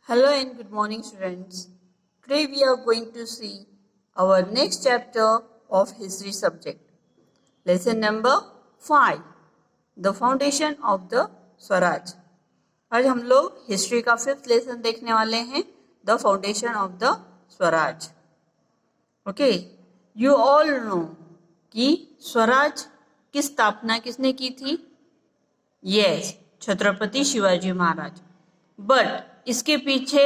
Hello and good morning, students. Today we are going to see our next chapter of history subject. Lesson number 5, The Foundation of the Swaraj. आज हम लोग history का 5th lesson देखने वाले हैं, the foundation of the Swaraj. Okay, you all know कि स्वराज की स्थापना किसने की थी? Yes, Chhatrapati Shivaji Maharaj. But इसके पीछे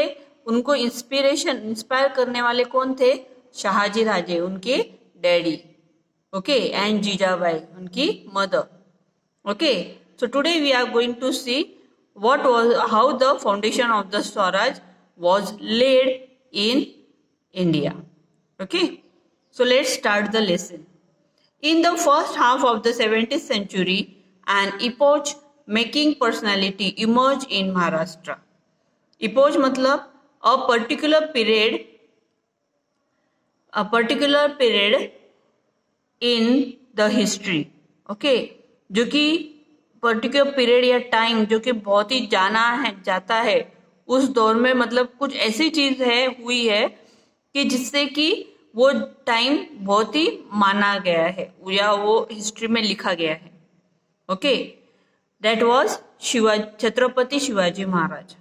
उनको इंस्पायर करने वाले कौन थे? शाहजी राजे, उनके डैडी. ओके, एंड जीजाबाई, उनकी mother. Okay, so today we are going to see how the foundation of the Swaraj was laid in India. Okay, so let's start the lesson. In the first half of the 17th century, an epoch-making personality emerged in Maharashtra. Epoch मतलब a particular period in the history. Okay, जो कि particular period या time जो कि बहुत ही जाता है उस दौर में, मतलब कुछ ऐसी चीज हुई है कि जिससे कि वो टाइम बहुत ही माना गया है या वो हिस्ट्री में लिखा गया है. Okay, that was Chhatrapati Shivaji Maharaj.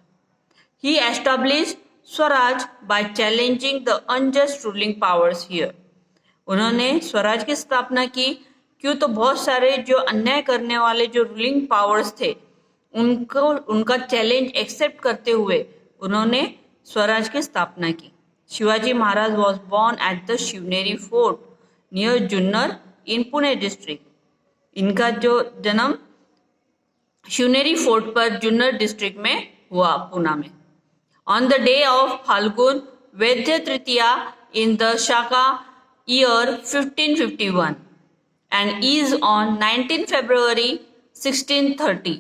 He established swaraj by challenging the unjust ruling powers here. उन्होंने स्वराज की स्थापना की. क्यों? तो बहुत सारे जो अन्याय करने वाले जो रूलिंग पावर्स थे उनका चैलेंज एक्सेप्ट करते हुए उन्होंने स्वराज की स्थापना की. Shivaji Maharaj was born at the Shivneri fort near Junnar in Pune district. इनका जो जन्म शिवनेरी फोर्ट पर जुन्नर डिस्ट्रिक्ट में हुआ, पूना में. On the day of Phalgun Vadya Tritiya in the Shaka year 1551 and is on 19 February 1630.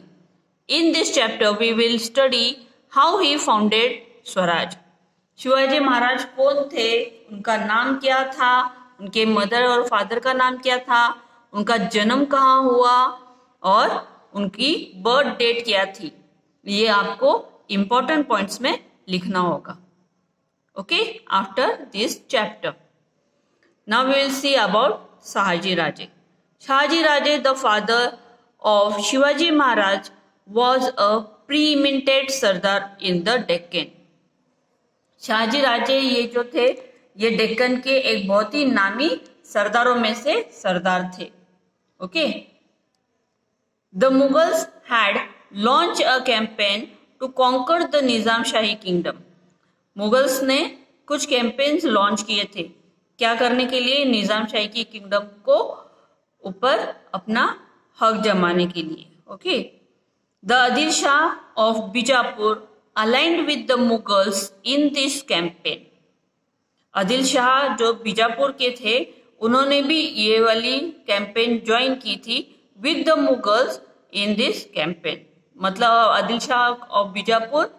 In this chapter we will study how he founded Swaraj. Shivaji Maharaj कौन थे, उनका नाम क्या था, उनके मदर और फादर का नाम क्या था, उनका जन्म कहाँ हुआ और उनकी बर्थ डेट क्या थी, ये आपको इंपॉर्टेंट पॉइंट्स में लिखना होगा. Okay, after this chapter now we will see about Shahaji Raje. Shahaji Raje, the father of Shivaji Maharaj, was a preeminent Sardar in the Deccan. Shahaji Raje ये जो थे ये डेक्कन के एक बहुत ही नामी सरदारों में से सरदार थे. Okay, the Mughals had launch a campaign to conquer the Nizam Shahi kingdom. Mughals ने कुछ कैंपेन्स लॉन्च किए थे. क्या करने के लिए? निजाम शाही की किंगडम को ऊपर अपना हक जमाने के लिए. Okay, the Adil Shah of Bijapur aligned with the Mughals in this campaign. Adil Shah जो बीजापुर के थे उन्होंने भी ये वाली कैंपेन ज्वाइन की थी with the Mughals in this campaign. मतलब आदिल शाह ऑफ बीजापुर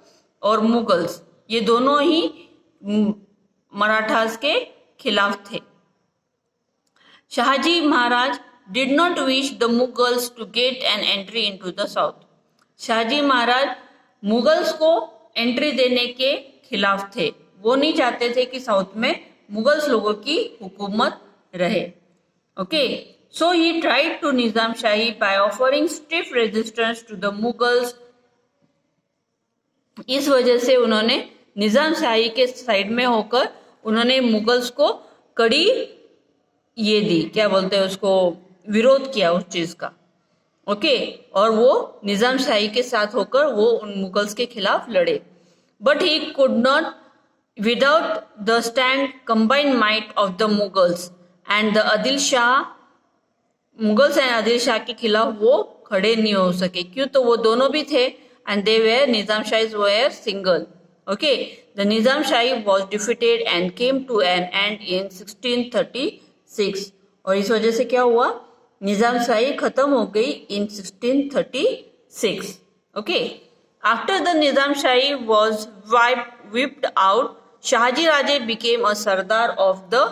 और मुगल्स ये दोनों ही मराठास के खिलाफ थे. शाहजी महाराज did not wish the Mughals to get an entry into the south. Shahaji Maharaj Mughals को एंट्री देने के खिलाफ थे. वो नहीं चाहते थे कि साउथ में मुगल्स लोगों की हुकूमत रहे. Okay, so he tried to Nizam Shahi by offering stiff resistance to the Mughals. इस वजह से उन्होंने निजाम शाही के साइड में होकर उन्होंने मुगल्स को कड़ी ये दी, क्या बोलते हैं उसको, विरोध किया उस चीज का. ओके, और वो निजाम शाही के साथ होकर वो उन मुगल्स के खिलाफ लड़े. But he could not without the stand combined might of the Mughals and the Adil Shah. Mughals and Adil Shah के खिलाफ वो खड़े नहीं हो सके. क्यों? तो वो दोनों भी थे and they were Nizam Shahi were single. Okay, the Nizam Shahi was defeated and came to an end in 1636. और इस वजह से क्या हुआ? निजाम शाही खत्म हो गई in 1636. Okay, after the Nizam Shahi was whipped out, Shahaji Raje became a sardar of the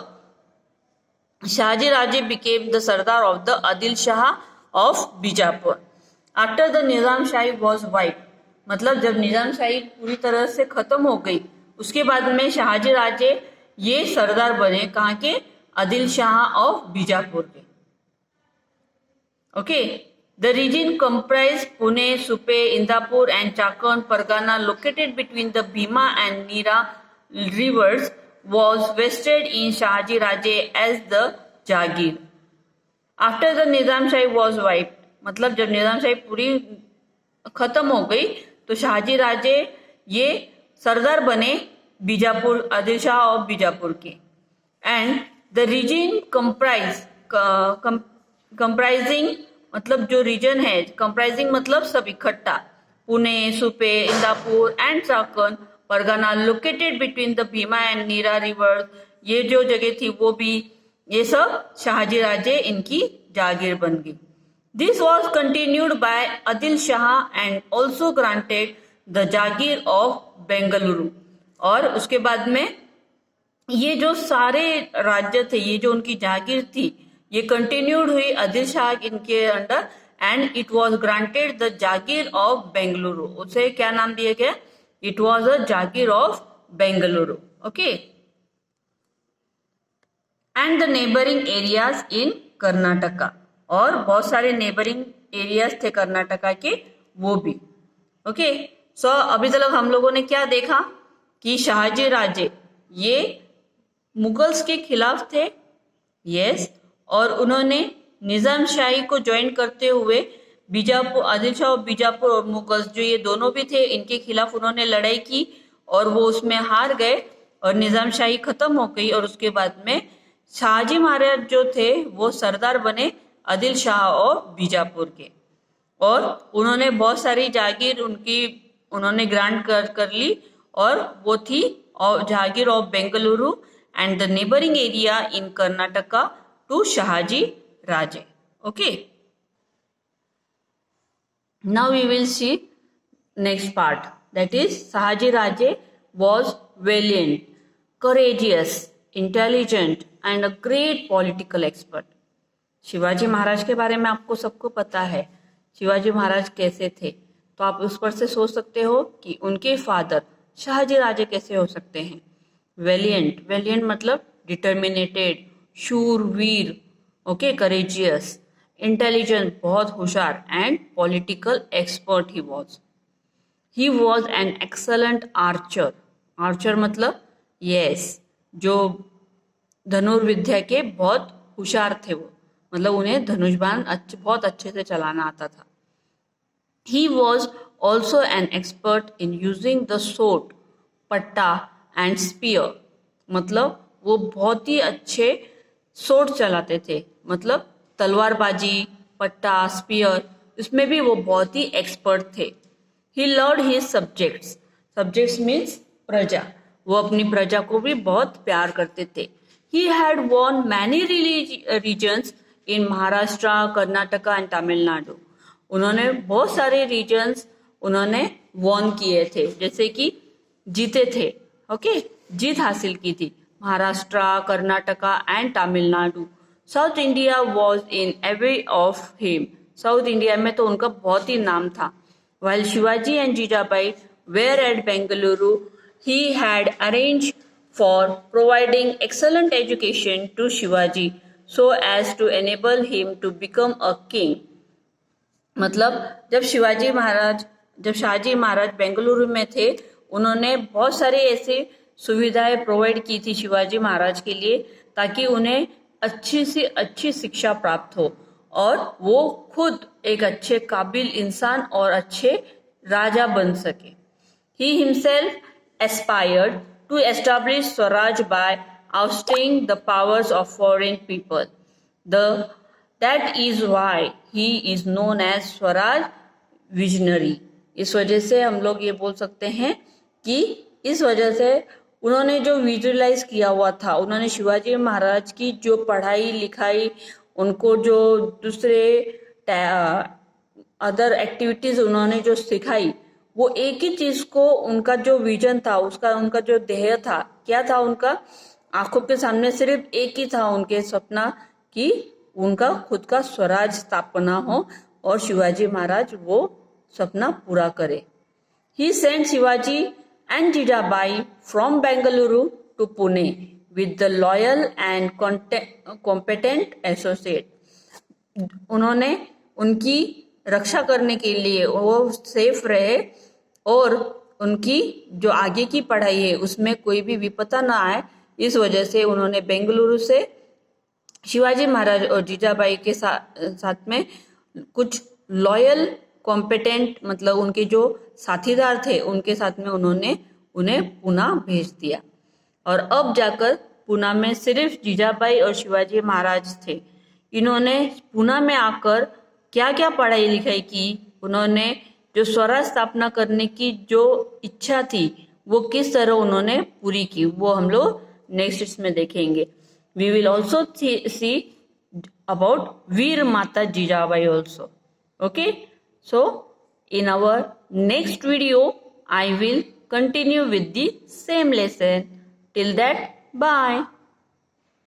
Shahaji Raje became the Sardar of the Adil Shah of Bijapur. After the Nizam Shahi was wiped, मतलब जब निजामशाही पूरी तरह से खत्म हो गई उसके बाद में शहाजी राजे ये सरदार बने, कहाँ के? आदिल शाह ऑफ बीजापुर के। Okay, the region comprised Pune, Supe, Indapur and Chakan Pargana located between the Bhima and Nira rivers was vested in Shahaji Raje as the Jagir. After the Nizam-Shahi was wiped, मतलब जब निजामशाही पूरी खत्म हो गई तो शाहजी राजे ये सरदार बने बीजापुर, आदिल शाह ऑफ बीजापुर के। एंड द रीजन कंप्राइजिंग मतलब जो रीजन है, कंप्राइजिंग मतलब सब इकट्ठा, Pune, Supe, Indapur and Chakan pargana located between the Bhima and Nira rivers, ये जो जगह थी वो भी, ये सब शाहजी राजे इनकी जागीर बन गई। This was continued by Adil Shah and also granted the jagir of Bengaluru. और उसके बाद में ये जो सारे राज्य थे, ये जो उनकी जागीर थी, ये कंटिन्यूड हुई आदिल शाह इनके under and it was granted the jagir of Bengaluru. उसे क्या नाम दिया गया? It was a Jagir of Bengaluru. Okay, and the neighbouring areas in Karnataka, और बहुत सारे नेबरिंग एरियाज थे कर्नाटका के वो भी। ओके, सो अभी तक हम लोगों ने क्या देखा कि शाहजी राजे ये मुगल्स के खिलाफ थे, यस, और उन्होंने निजामशाही को ज्वाइन करते हुए बीजापुर, आदिल शाह और बीजापुर और मुगल्स जो ये दोनों भी थे, इनके खिलाफ उन्होंने लड़ाई की और वो उसमें हार गए और निजामशाही खत्म हो गई। और उसके बाद में शाहजी महाराज जो थे वो सरदार बने आदिल शाह और बीजापुर के, और उन्होंने बहुत सारी जागीर उन्होंने ग्रांट कर ली, और वो थी जागीर of Bengaluru and the neighbouring area in Karnataka to Shahaji Raje. Okay, now we will see next part, that is Shahaji Raje was valiant, courageous, intelligent and a great political expert. Shivaji Maharaj के बारे में आपको सबको पता है शिवाजी महाराज कैसे थे, तो आप उस पर से सोच सकते हो कि उनके फादर शाहजी राजे कैसे हो सकते हैं। वेलियंट, वेलियंट मतलब डिटर्मिनेटेड, शूरवीर, ओके, करेजियस, इंटेलिजेंट बहुत होशियार and political expert he was. He was an excellent archer. Archer मतलब यस, जो धनुर्विद्या के बहुत होशियार थे वो, मतलब उन्हें धनुषबाण बहुत अच्छे से चलाना आता था। He was also an expert in using the sword, पट्टा and spear, मतलब वो बहुत ही अच्छे sword चलाते थे, मतलब तलवारबाजी, पट्टा, स्पीयर, इसमें भी वो बहुत ही एक्सपर्ट थे। He loved his subjects. Subjects means प्रजा, वो अपनी प्रजा को भी बहुत प्यार करते थे। He had won many regions in Maharashtra, Karnataka and Tamil Nadu. उन्होंने बहुत सारे regions उन्होंने won किए थे, जैसे कि जीते थे, ओके, जीत हासिल की थी Maharashtra, Karnataka and Tamil Nadu. South India was in awe of him. South India में तो उनका बहुत ही नाम था। While Shivaji and Jijabai were at Bengaluru, he had arranged for providing excellent education to Shivaji so as to enable him to become a king. मतलब जब शाहजी महाराज बेंगलुरु में थे, उन्होंने बहुत सारी ऐसी सुविधाएं प्रोवाइड की थी शिवाजी महाराज के लिए, ताकि उन्हें अच्छी से अच्छी शिक्षा प्राप्त हो और वो खुद एक अच्छे काबिल इंसान और अच्छे राजा बन सके। He himself aspired to establish Swaraj by ousting the powers of foreign people. That is why he is known as Swaraj visionary. इस वजह से हम लोग ये बोल सकते हैं कि इस वजह से उन्होंने जो विजुअलाइज किया हुआ था, उन्होंने शिवाजी महाराज की जो पढ़ाई लिखाई, उनको जो दूसरे अदर एक्टिविटीज उन्होंने जो सिखाई, वो एक ही चीज को, उनका जो विजन था, उनका जो ध्येय था, क्या था उनका, आंखों के सामने सिर्फ एक ही था उनके सपना कि उनका खुद का स्वराज स्थापना हो और शिवाजी महाराज वो सपना पूरा करे। He sent Shivaji and Jijabai from Bengaluru to Pune with the loyal and competent associate. उन्होंने उनकी रक्षा करने के लिए वो सेफ रहे और उनकी जो आगे की पढ़ाई है उसमें कोई भी विपदा ना आए, इस वजह से उन्होंने बेंगलुरु से शिवाजी महाराज और जीजाबाई के साथ में कुछ लॉयल कॉम्पिटेंट मतलब उनके जो साथीदार थे उनके साथ में उन्होंने उन्हें पुणे भेज दिया। और अब जाकर पुणे में सिर्फ जीजाबाई और शिवाजी महाराज थे। इन्होंने पुणे में आकर क्या क्या पढ़ाई लिखाई की, उन्होंने जो स्वराज स्थापना करने की जो इच्छा थी वो किस तरह उन्होंने पूरी की, वो हम लोग नेक्स्ट इसमें देखेंगे। We will also see about Veer Mata Jijabai also. Okay, so in our next video I will continue with the same lesson. Till that, bye.